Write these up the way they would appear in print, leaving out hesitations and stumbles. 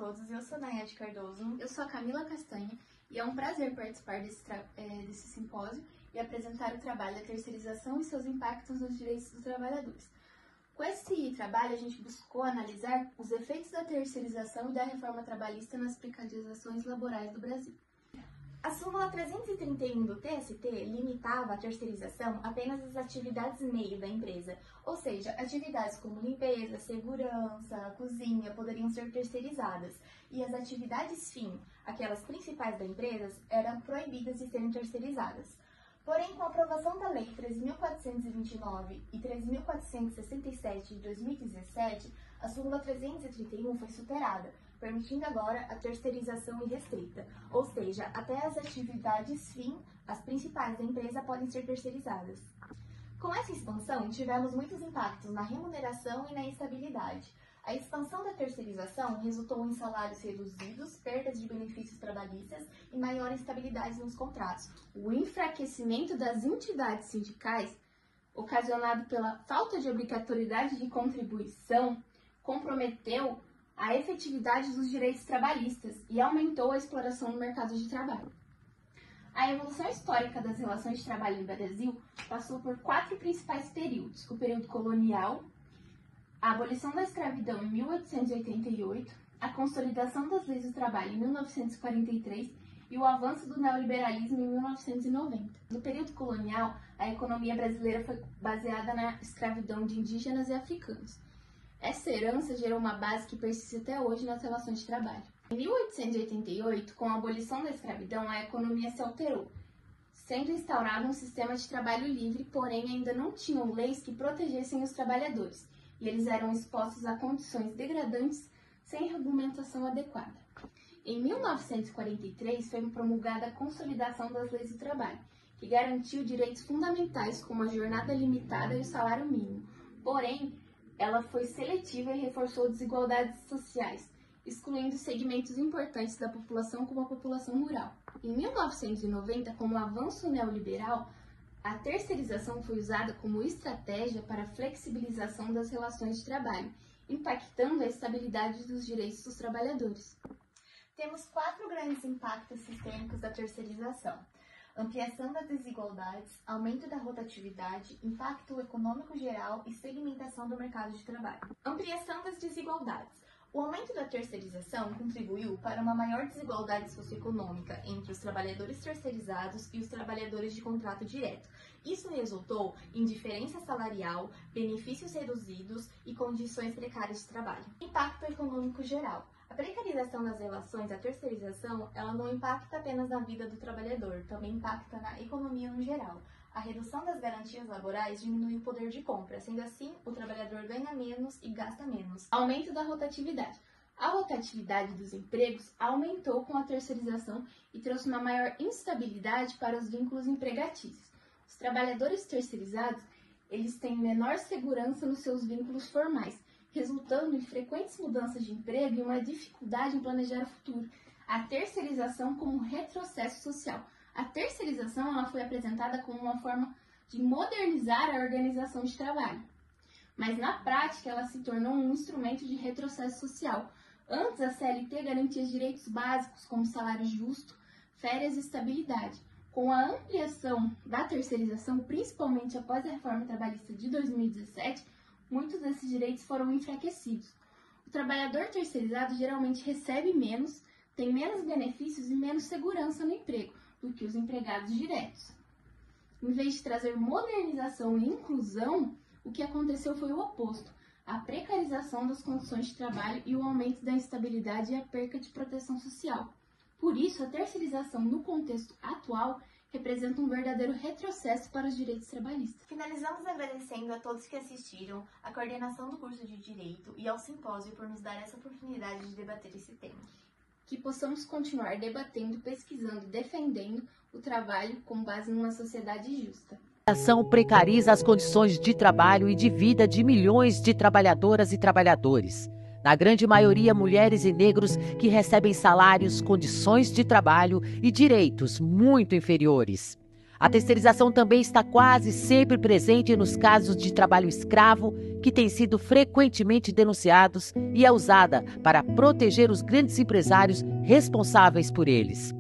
todos, eu sou Nayade Cardoso. Eu sou a Camila Castanha e é um prazer participar desse simpósio e apresentar o trabalho da terceirização e seus impactos nos direitos dos trabalhadores. Com esse trabalho, a gente buscou analisar os efeitos da terceirização e da reforma trabalhista nas precarizações laborais do Brasil. A súmula 331 do TST limitava a terceirização apenas às atividades meio da empresa, ou seja, atividades como limpeza, segurança, cozinha poderiam ser terceirizadas, e as atividades fim, aquelas principais da empresa, eram proibidas de serem terceirizadas. Porém, com a aprovação da Lei 13.429 e 13.467 de 2017, a súmula 331 foi superada, permitindo agora a terceirização irrestrita, ou seja, até as atividades fim, as principais da empresa, podem ser terceirizadas. Com essa expansão, tivemos muitos impactos na remuneração e na estabilidade. A expansão da terceirização resultou em salários reduzidos, perdas de benefícios trabalhistas e maior instabilidade nos contratos. O enfraquecimento das entidades sindicais, ocasionado pela falta de obrigatoriedade de contribuição, comprometeu a efetividade dos direitos trabalhistas e aumentou a exploração no mercado de trabalho. A evolução histórica das relações de trabalho no Brasil passou por 4 principais períodos: o período colonial, a abolição da escravidão em 1888, a consolidação das leis do trabalho em 1943 e o avanço do neoliberalismo em 1990. No período colonial, a economia brasileira foi baseada na escravidão de indígenas e africanos. Essa herança gerou uma base que persiste até hoje nas relações de trabalho. Em 1888, com a abolição da escravidão, a economia se alterou, sendo instaurado um sistema de trabalho livre, porém ainda não tinham leis que protegessem os trabalhadores, e eles eram expostos a condições degradantes sem regulamentação adequada. Em 1943, foi promulgada a Consolidação das Leis do Trabalho, que garantiu direitos fundamentais como a jornada limitada e o salário mínimo. Porém, ela foi seletiva e reforçou desigualdades sociais, excluindo segmentos importantes da população como a população rural. Em 1990, com o avanço neoliberal, a terceirização foi usada como estratégia para a flexibilização das relações de trabalho, impactando a estabilidade dos direitos dos trabalhadores. Temos 4 grandes impactos sistêmicos da terceirização: ampliação das desigualdades, aumento da rotatividade, impacto econômico geral e segmentação do mercado de trabalho. Ampliação das desigualdades. O aumento da terceirização contribuiu para uma maior desigualdade socioeconômica entre os trabalhadores terceirizados e os trabalhadores de contrato direto. Isso resultou em diferença salarial, benefícios reduzidos e condições precárias de trabalho. Impacto econômico geral. A precarização das relações, a terceirização, ela não impacta apenas na vida do trabalhador, também impacta na economia no geral. A redução das garantias laborais diminui o poder de compra, sendo assim, o trabalhador ganha menos e gasta menos. Aumento da rotatividade. A rotatividade dos empregos aumentou com a terceirização e trouxe uma maior instabilidade para os vínculos empregatícios. Os trabalhadores terceirizados, eles têm menor segurança nos seus vínculos formais, resultando em frequentes mudanças de emprego e uma dificuldade em planejar o futuro. A terceirização como um retrocesso social. A terceirização ela foi apresentada como uma forma de modernizar a organização de trabalho, mas na prática ela se tornou um instrumento de retrocesso social. Antes, a CLT garantia direitos básicos como salário justo, férias e estabilidade. Com a ampliação da terceirização, principalmente após a reforma trabalhista de 2017, muitos desses direitos foram enfraquecidos. O trabalhador terceirizado geralmente recebe menos, tem menos benefícios e menos segurança no emprego do que os empregados diretos. Em vez de trazer modernização e inclusão, o que aconteceu foi o oposto: a precarização das condições de trabalho e o aumento da instabilidade e a perca de proteção social. Por isso, a terceirização no contexto atual representa um verdadeiro retrocesso para os direitos trabalhistas. Finalizamos agradecendo a todos que assistiram, à coordenação do curso de Direito e ao simpósio por nos dar essa oportunidade de debater esse tema. Que possamos continuar debatendo, pesquisando e defendendo o trabalho com base numa sociedade justa. A ação precariza as condições de trabalho e de vida de milhões de trabalhadoras e trabalhadores. Na grande maioria, mulheres e negros que recebem salários, condições de trabalho e direitos muito inferiores. A terceirização também está quase sempre presente nos casos de trabalho escravo, que têm sido frequentemente denunciados e é usada para proteger os grandes empresários responsáveis por eles.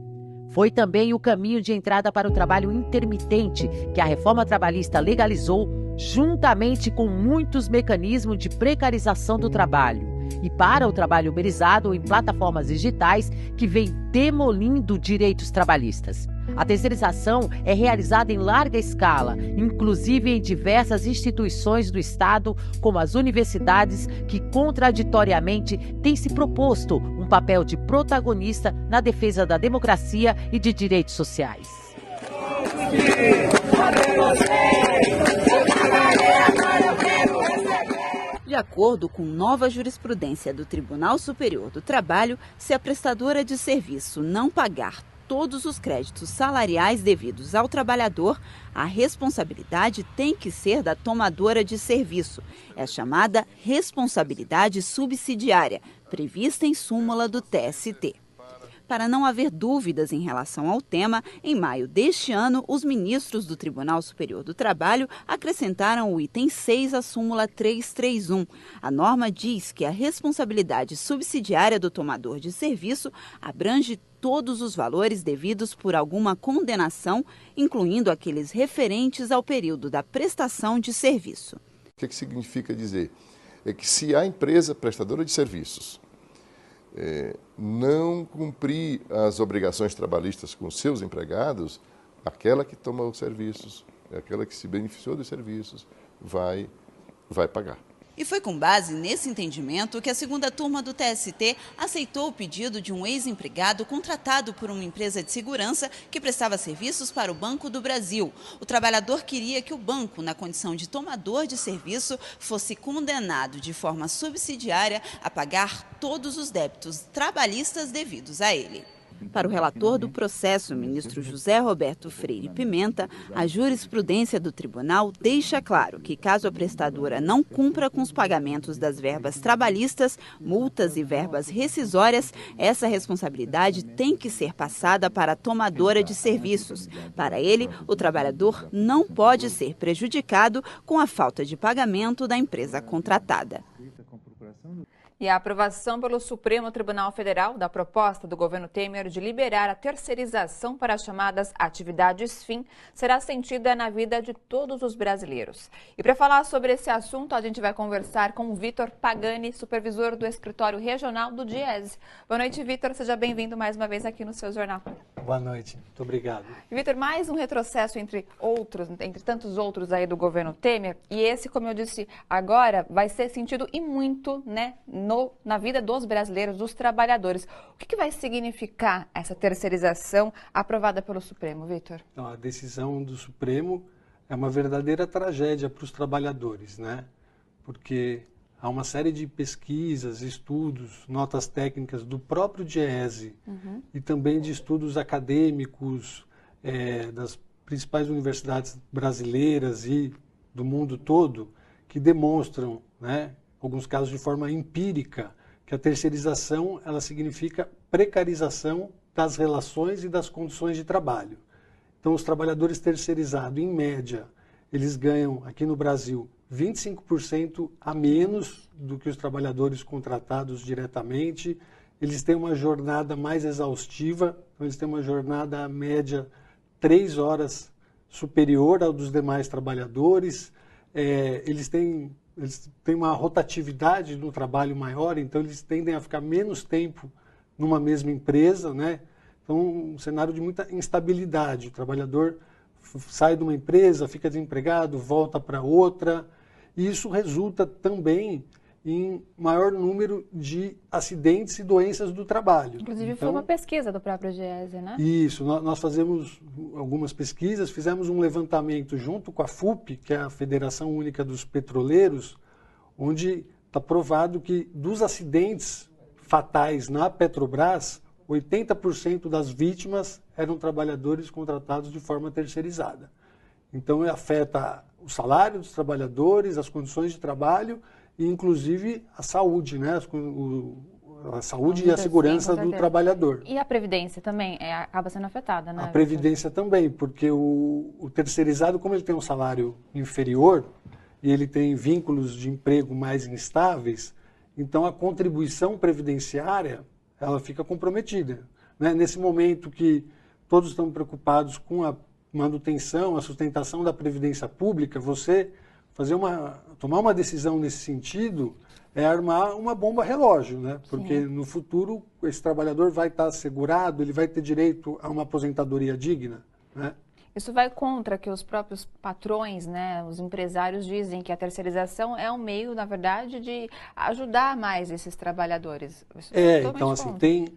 Foi também o caminho de entrada para o trabalho intermitente que a reforma trabalhista legalizou, juntamente com muitos mecanismos de precarização do trabalho, e para o trabalho uberizado em plataformas digitais que vem demolindo direitos trabalhistas. A terceirização é realizada em larga escala, inclusive em diversas instituições do Estado, como as universidades, que contraditoriamente têm se proposto um papel de protagonista na defesa da democracia e de direitos sociais. De acordo com nova jurisprudência do Tribunal Superior do Trabalho, se a prestadora de serviço não pagar todos os créditos salariais devidos ao trabalhador, a responsabilidade tem que ser da tomadora de serviço. É a chamada responsabilidade subsidiária, prevista em súmula do TST. Para não haver dúvidas em relação ao tema, em maio deste ano, os ministros do Tribunal Superior do Trabalho acrescentaram o item 6 à súmula 331. A norma diz que a responsabilidade subsidiária do tomador de serviço abrange todos os valores devidos por alguma condenação, incluindo aqueles referentes ao período da prestação de serviço. O que significa dizer? É que se a empresa prestadora de serviços não cumprir as obrigações trabalhistas com seus empregados, aquela que toma os serviços, aquela que se beneficiou dos serviços, vai pagar. E foi com base nesse entendimento que a segunda turma do TST aceitou o pedido de um ex-empregado contratado por uma empresa de segurança que prestava serviços para o Banco do Brasil. O trabalhador queria que o banco, na condição de tomador de serviço, fosse condenado de forma subsidiária a pagar todos os débitos trabalhistas devidos a ele. Para o relator do processo, o ministro José Roberto Freire Pimenta, a jurisprudência do tribunal deixa claro que, caso a prestadora não cumpra com os pagamentos das verbas trabalhistas, multas e verbas rescisórias, essa responsabilidade tem que ser passada para a tomadora de serviços. Para ele, o trabalhador não pode ser prejudicado com a falta de pagamento da empresa contratada. E a aprovação pelo Supremo Tribunal Federal da proposta do governo Temer de liberar a terceirização para as chamadas atividades fim será sentida na vida de todos os brasileiros. E para falar sobre esse assunto, a gente vai conversar com o Vitor Pagani, supervisor do escritório regional do Diese. Boa noite, Vitor. Seja bem-vindo mais uma vez aqui no seu jornal. Boa noite. Muito obrigado. Vitor, mais um retrocesso entre tantos outros aí do governo Temer. E esse, como eu disse agora, vai ser sentido e muito, né, na vida dos brasileiros, dos trabalhadores. O que vai significar essa terceirização aprovada pelo Supremo, Vitor? Então, a decisão do Supremo é uma verdadeira tragédia para os trabalhadores, né? Porque há uma série de pesquisas, estudos, notas técnicas do próprio Diese e também de estudos acadêmicos das principais universidades brasileiras e do mundo todo que demonstram, né, alguns casos de forma empírica, que a terceirização ela significa precarização das relações e das condições de trabalho. Então, os trabalhadores terceirizados, em média, eles ganham, aqui no Brasil, 25% a menos do que os trabalhadores contratados diretamente. Eles têm uma jornada mais exaustiva, então eles têm uma jornada média 3 horas superior ao dos demais trabalhadores. Eles têm uma rotatividade no trabalho maior, então eles tendem a ficar menos tempo numa mesma empresa, né? Então, um cenário de muita instabilidade. O trabalhador sai de uma empresa, fica desempregado, volta para outra, e isso resulta também em maior número de acidentes e doenças do trabalho. Inclusive, então, foi uma pesquisa do próprio Diese, né? Isso, nós fazemos algumas pesquisas, fizemos um levantamento junto com a FUP, que é a Federação Única dos Petroleiros, onde está provado que dos acidentes fatais na Petrobras, 80% das vítimas eram trabalhadores contratados de forma terceirizada. Então, afeta o salário dos trabalhadores, as condições de trabalho e, inclusive, a saúde, né? a saúde e a segurança do trabalhador. E a Previdência também acaba sendo afetada, né? A Previdência também, porque o terceirizado, como ele tem um salário inferior e ele tem vínculos de emprego mais instáveis, então a contribuição previdenciária ela fica comprometida. Né? Nesse momento que todos estão preocupados com a manutenção, a sustentação da Previdência Pública, você tomar uma decisão nesse sentido é armar uma bomba relógio, né? Porque no futuro esse trabalhador vai estar assegurado, ele vai ter direito a uma aposentadoria digna, né? Isso vai contra que os próprios patrões, né, os empresários dizem que a terceirização é um meio, na verdade, de ajudar mais esses trabalhadores. Então assim, tem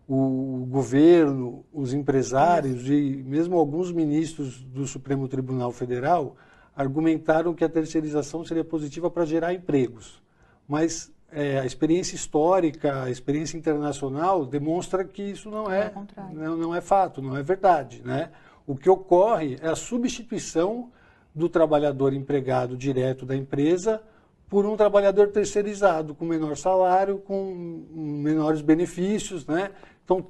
o governo, os empresários e mesmo alguns ministros do Supremo Tribunal Federal argumentaram que a terceirização seria positiva para gerar empregos. Mas a experiência histórica, a experiência internacional demonstra que isso não é fato, não é verdade, né? O que ocorre é a substituição do trabalhador empregado direto da empresa por um trabalhador terceirizado, com menor salário, com menores benefícios, né? Então,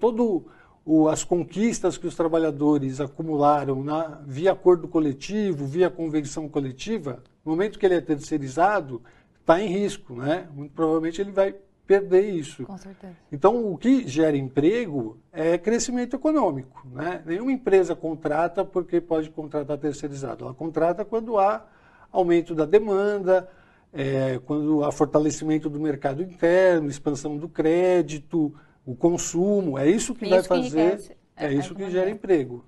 as conquistas que os trabalhadores acumularam via acordo coletivo, via convenção coletiva, no momento que ele é terceirizado, está em risco, né? Muito provavelmente ele vai perder isso. Com certeza. Então, o que gera emprego é crescimento econômico, né? Nenhuma empresa contrata porque pode contratar terceirizado. Ela contrata quando há aumento da demanda, quando há fortalecimento do mercado interno, expansão do crédito, o consumo. É isso que vai fazer, isso que gera emprego.